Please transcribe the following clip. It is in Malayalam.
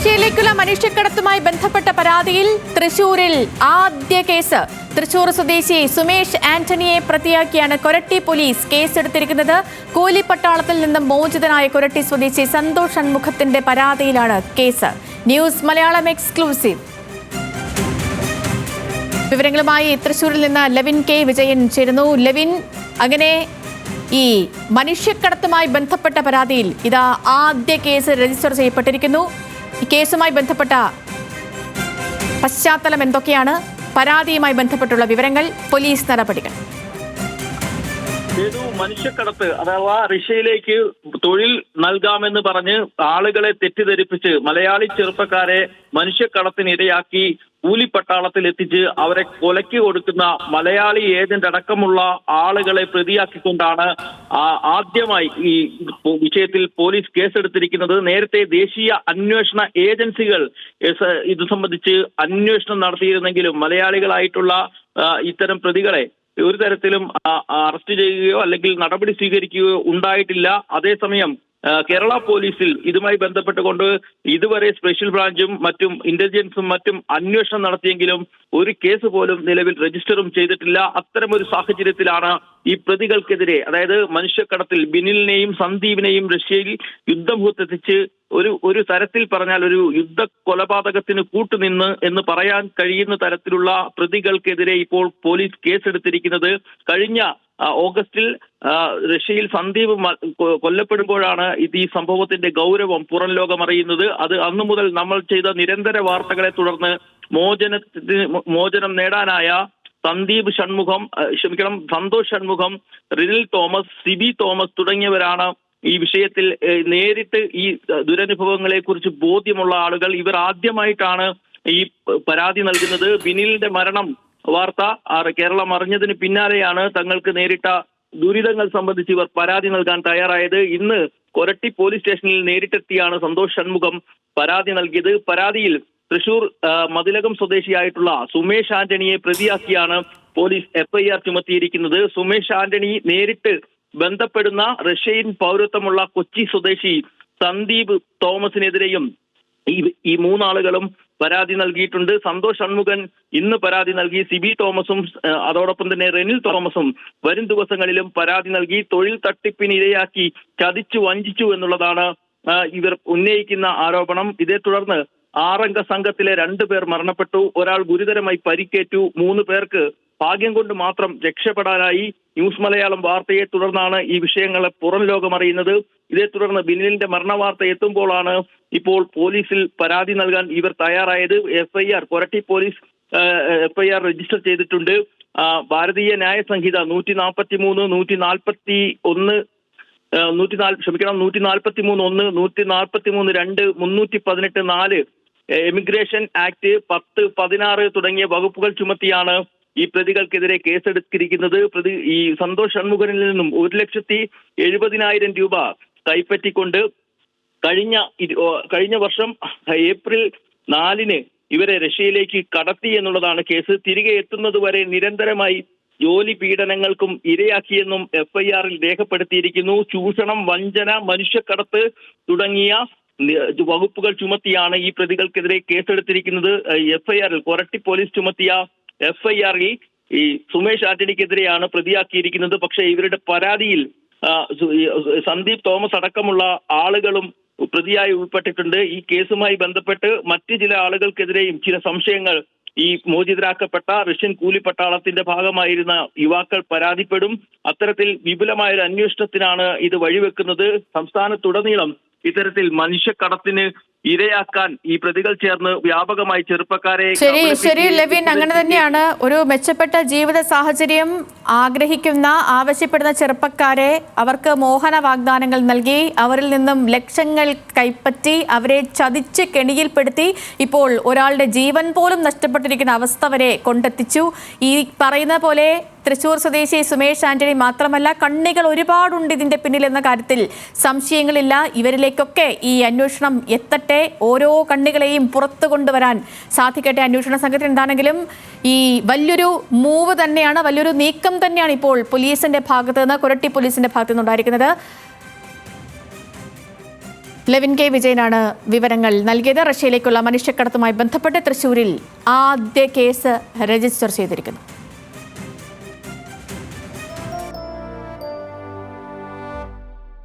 റഷ്യയിലേക്കുള്ള മനുഷ്യക്കടത്തുമായി ബന്ധപ്പെട്ട പരാതിയിൽ തൃശൂരിൽ ആദ്യ കേസ്. തൃശൂർ സ്വദേശി സുമേഷ് ആന്റണിയെ പ്രതിയാക്കിയാണ് കൊരട്ടി പോലീസ് കേസെടുത്തിരിക്കുന്നത്. കൂലിപ്പട്ടാളത്തിൽ നിന്നും മോചിതനായ കൊരട്ടി സ്വദേശി സന്തോഷ് ഷൺമുഖത്തിന്റെ പരാതിയിലാണ് കേസ്. News Malayalam exclusive. വിവരങ്ങളുമായി തൃശൂരിൽ നിന്ന് ലെവിൻ കെ വിജയൻ ചേരുന്നു. ലെവിൻ, അങ്ങനെ ഈ മനുഷ്യക്കടത്തുമായി ബന്ധപ്പെട്ട പരാതിയിൽ ഇതാ ആദ്യ കേസ് രജിസ്റ്റർ ചെയ്യപ്പെട്ടിരിക്കുന്നു. ഈ കേസുമായി ബന്ധപ്പെട്ട പശ്ചാത്തലം എന്തൊക്കെയാണ്? പരാതിയുമായി ബന്ധപ്പെട്ടുള്ള വിവരങ്ങൾ, പോലീസ് നടപടികൾ. മനുഷ്യക്കടത്ത് അഥവാ റഷ്യയിലേക്ക് തൊഴിൽ നൽകാമെന്ന് പറഞ്ഞ് ആളുകളെ തെറ്റിദ്ധരിപ്പിച്ച് മലയാളി ചെറുപ്പക്കാരെ മനുഷ്യക്കടത്തിനിരയാക്കി കൂലിപ്പട്ടാളത്തിൽ എത്തിച്ച് അവരെ കൊലയ്ക്ക് കൊടുക്കുന്ന മലയാളി ഏജന്റ് അടക്കമുള്ള ആളുകളെ പ്രതിയാക്കിക്കൊണ്ടാണ് ആദ്യമായി ഈ വിഷയത്തിൽ പോലീസ് കേസെടുത്തിരിക്കുന്നത്. നേരത്തെ ദേശീയ അന്വേഷണ ഏജൻസികൾ ഇത് സംബന്ധിച്ച് അന്വേഷണം നടത്തിയിരുന്നെങ്കിലും മലയാളികളായിട്ടുള്ള ഇത്തരം പ്രതികളെ ഒരു തരത്തിലും അറസ്റ്റ് ചെയ്യുകയോ അല്ലെങ്കിൽ നടപടി സ്വീകരിക്കുകയോ ഉണ്ടായിട്ടില്ല. അതേസമയം കേരള പോലീസിൽ ഇതുമായി ബന്ധപ്പെട്ടുകൊണ്ട് ഇതുവരെ സ്പെഷ്യൽ ബ്രാഞ്ചും മറ്റും ഇന്റലിജൻസും മറ്റും അന്വേഷണം നടത്തിയെങ്കിലും ഒരു കേസ് പോലും നിലവിൽ രജിസ്റ്ററും ചെയ്തിട്ടില്ല. അത്തരമൊരു സാഹചര്യത്തിലാണ് ഈ പ്രതികൾക്കെതിരെ, അതായത് മനുഷ്യക്കടത്തിൽ ബിനിലിനെയും സന്ദീപിനെയും റഷ്യയിൽ യുദ്ധമുഖത്തെത്തിച്ച് ഒരു തരത്തിൽ പറഞ്ഞാൽ ഒരു യുദ്ധ കൊലപാതകത്തിന് കൂട്ടുനിന്ന് എന്ന് പറയാൻ കഴിയുന്ന തരത്തിലുള്ള പ്രതികൾക്കെതിരെ ഇപ്പോൾ പോലീസ് കേസെടുത്തിരിക്കുന്നത്. കഴിഞ്ഞ ഓഗസ്റ്റിൽ റഷ്യയിൽ സന്ദീപ് കൊല്ലപ്പെടുമ്പോഴാണ് ഈ സംഭവത്തിന്റെ ഗൗരവം പുറം ലോകം അറിയുന്നത്. അത് അന്നു മുതൽ നമ്മൾ ചെയ്ത നിരന്തര വാർത്തകളെ തുടർന്ന് മോചനം നേടാനായ സന്തോഷ് ഷൺമുഖം, റിനിൽ തോമസ്, സിബി തോമസ് തുടങ്ങിയവരാണ് ഈ വിഷയത്തിൽ നേരിട്ട് ഈ ദുരനുഭവങ്ങളെ കുറിച്ച് ബോധ്യമുള്ള ആളുകൾ. ഇവർ ആദ്യമായിട്ടാണ് ഈ പരാതി നൽകുന്നത്. ബിനിലിന്റെ മരണം വാർത്ത കേരളം അറിഞ്ഞതിന് പിന്നാലെയാണ് തങ്ങൾക്ക് നേരിട്ട ദുരിതങ്ങൾ സംബന്ധിച്ച് ഇവർ പരാതി നൽകാൻ തയ്യാറായത്. ഇന്ന് കൊരട്ടി പോലീസ് സ്റ്റേഷനിൽ നേരിട്ടെത്തിയാണ് സന്തോഷ് ഷൺമുഖം പരാതി നൽകിയത്. പരാതിയിൽ തൃശൂർ മതിലകം സ്വദേശിയായിട്ടുള്ള സുമേഷ് ആന്റണിയെ പ്രതിയാക്കിയാണ് പോലീസ് FIR ചുമത്തിയിരിക്കുന്നത്. സുമേഷ് ആന്റണി നേരിട്ട് ബന്ധപ്പെടുന്ന റഷ്യൻ പൗരത്വമുള്ള കൊച്ചി സ്വദേശി സന്ദീപ് തോമസിനെതിരെയും ഈ മൂന്നാളുകളും പരാതി നൽകിയിട്ടുണ്ട്. സന്തോഷ് ഷൺമുഖൻ ഇന്ന് പരാതി നൽകി. സിബി തോമസും അതോടൊപ്പം തന്നെ റിനിൽ തോമസും വരും ദിവസങ്ങളിലും പരാതി നൽകി. തൊഴിൽ തട്ടിപ്പിനിരയാക്കി ചതിച്ചു വഞ്ചിച്ചു എന്നുള്ളതാണ് ഇവർ ഉന്നയിക്കുന്ന ആരോപണം. ഇതേ തുടർന്ന് 6 അംഗ സംഘത്തിലെ 2 പേർ മരണപ്പെട്ടു, ഒരാൾ ഗുരുതരമായി പരിക്കേറ്റു, 3 പേർക്ക് ഭാഗ്യം കൊണ്ട് മാത്രം രക്ഷപ്പെടാനായി. ന്യൂസ് മലയാളം വാർത്തയെ തുടർന്നാണ് ഈ വിഷയങ്ങളെ പുറം ലോകം അറിയുന്നത്. ഇതേ തുടർന്ന് ബിനിലിന്റെ മരണ വാർത്ത എത്തുമ്പോഴാണ് ഇപ്പോൾ പോലീസിൽ പരാതി നൽകാൻ ഇവർ തയ്യാറായത്. FIR Koratty police FIR register ചെയ്തിട്ടുണ്ട്. ഭാരതീയ ന്യായ സംഹിത 143, 143(1), 143(1), 143(2), 318(4), എമിഗ്രേഷൻ ആക്ട് 10, 16 തുടങ്ങിയ വകുപ്പുകൾ ചുമത്തിയാണ് ഈ പ്രതികൾക്കെതിരെ കേസെടുത്തിരിക്കുന്നത്. ഈ സന്തോഷ് ഷൺമുഖനിൽ നിന്നും 1,70,70,000 രൂപ കൈപ്പറ്റിക്കൊണ്ട് കഴിഞ്ഞ വർഷം ഏപ്രിൽ 4 ഇവരെ റഷ്യയിലേക്ക് കടത്തി എന്നുള്ളതാണ് കേസ്. തിരികെ എത്തുന്നത് വരെ നിരന്തരമായി ജോലി പീഡനങ്ങൾക്കും ഇരയാക്കിയെന്നും FIR-ൽ രേഖപ്പെടുത്തിയിരിക്കുന്നു. ചൂഷണം, വഞ്ചന, മനുഷ്യക്കടത്ത് തുടങ്ങിയ വകുപ്പുകൾ ചുമത്തിയാണ് ഈ പ്രതികൾക്കെതിരെ കേസെടുത്തിരിക്കുന്നത്. FIR-ൽ കൊരട്ടി പോലീസ് ചുമത്തിയ FIR-ൽ ഈ സുമേഷ് ആന്റണിക്കെതിരെയാണ് പ്രതിയാക്കിയിരിക്കുന്നത്. പക്ഷേ ഇവരുടെ പരാതിയിൽ സന്ദീപ് തോമസ് അടക്കമുള്ള ആളുകളും പ്രതിയായി ഉൾപ്പെട്ടിട്ടുണ്ട്. ഈ കേസുമായി ബന്ധപ്പെട്ട് മറ്റ് ചില ആളുകൾക്കെതിരെയും ചില സംശയങ്ങൾ ഈ മോചിതരാക്കപ്പെട്ട റഷ്യൻ കൂലിപ്പട്ടാളത്തിന്റെ ഭാഗമായിരുന്ന യുവാക്കൾ പരാതിപ്പെടും. അത്തരത്തിൽ വിപുലമായൊരു അന്വേഷണത്തിനാണ് ഇത് വഴിവെക്കുന്നത്. സംസ്ഥാനത്തുടനീളം ഇത്തരത്തിൽ മനുഷ്യക്കടത്തിന് ഇരയാക്കാൻ ഈ പ്രതികൾ ചേർന്ന് വ്യാപകമായി ചെറുപ്പക്കാരെ. ശരി ലെവിൻ, അങ്ങനെ തന്നെയാണ്. ഒരു മെച്ചപ്പെട്ട ജീവിത സാഹചര്യം ആഗ്രഹിക്കുന്ന, ആവശ്യപ്പെടുന്ന ചെറുപ്പക്കാരെ അവർക്ക് മോഹന വാഗ്ദാനങ്ങൾ നൽകി അവരിൽ നിന്നും ലക്ഷങ്ങൾ കൈപ്പറ്റി അവരെ ചതിച്ച് കെണിയിൽപ്പെടുത്തി ഇപ്പോൾ ഒരാളുടെ ജീവൻ പോലും നഷ്ടപ്പെട്ടിരിക്കുന്ന അവസ്ഥ വരെ കൊണ്ടെത്തിച്ചു. ഈ പറയുന്ന പോലെ തൃശൂർ സ്വദേശി സുമേഷ് ആന്റണി മാത്രമല്ല, കണ്ണികൾ ഒരുപാടുണ്ട് ഇതിന്റെ പിന്നിലെന്ന കാര്യത്തിൽ സംശയങ്ങളില്ല. ഇവരിലേക്കൊക്കെ ഈ അന്വേഷണം എത്തട്ടെ, ഓരോ കണ്ണികളെയും പുറത്തു കൊണ്ടുവരാൻ സാധിക്കട്ടെ അന്വേഷണ സംഘത്തിന്. എന്താണെങ്കിലും ഈ വലിയൊരു മൂവ് തന്നെയാണ്, വലിയൊരു നീക്കം തന്നെയാണ് ഇപ്പോൾ പോലീസിന്റെ ഭാഗത്ത് നിന്ന്, കൊരട്ടി പോലീസിന്റെ ഭാഗത്ത് നിന്നുണ്ടായിരിക്കുന്നത്. ലെവിൻ കെ വിജയനാണ് വിവരങ്ങൾ നൽകിയത്. റഷ്യയിലേക്കുള്ള മനുഷ്യക്കടത്തുമായി ബന്ധപ്പെട്ട് തൃശൂരിൽ ആദ്യ കേസ് രജിസ്റ്റർ ചെയ്തിരിക്കുന്നു.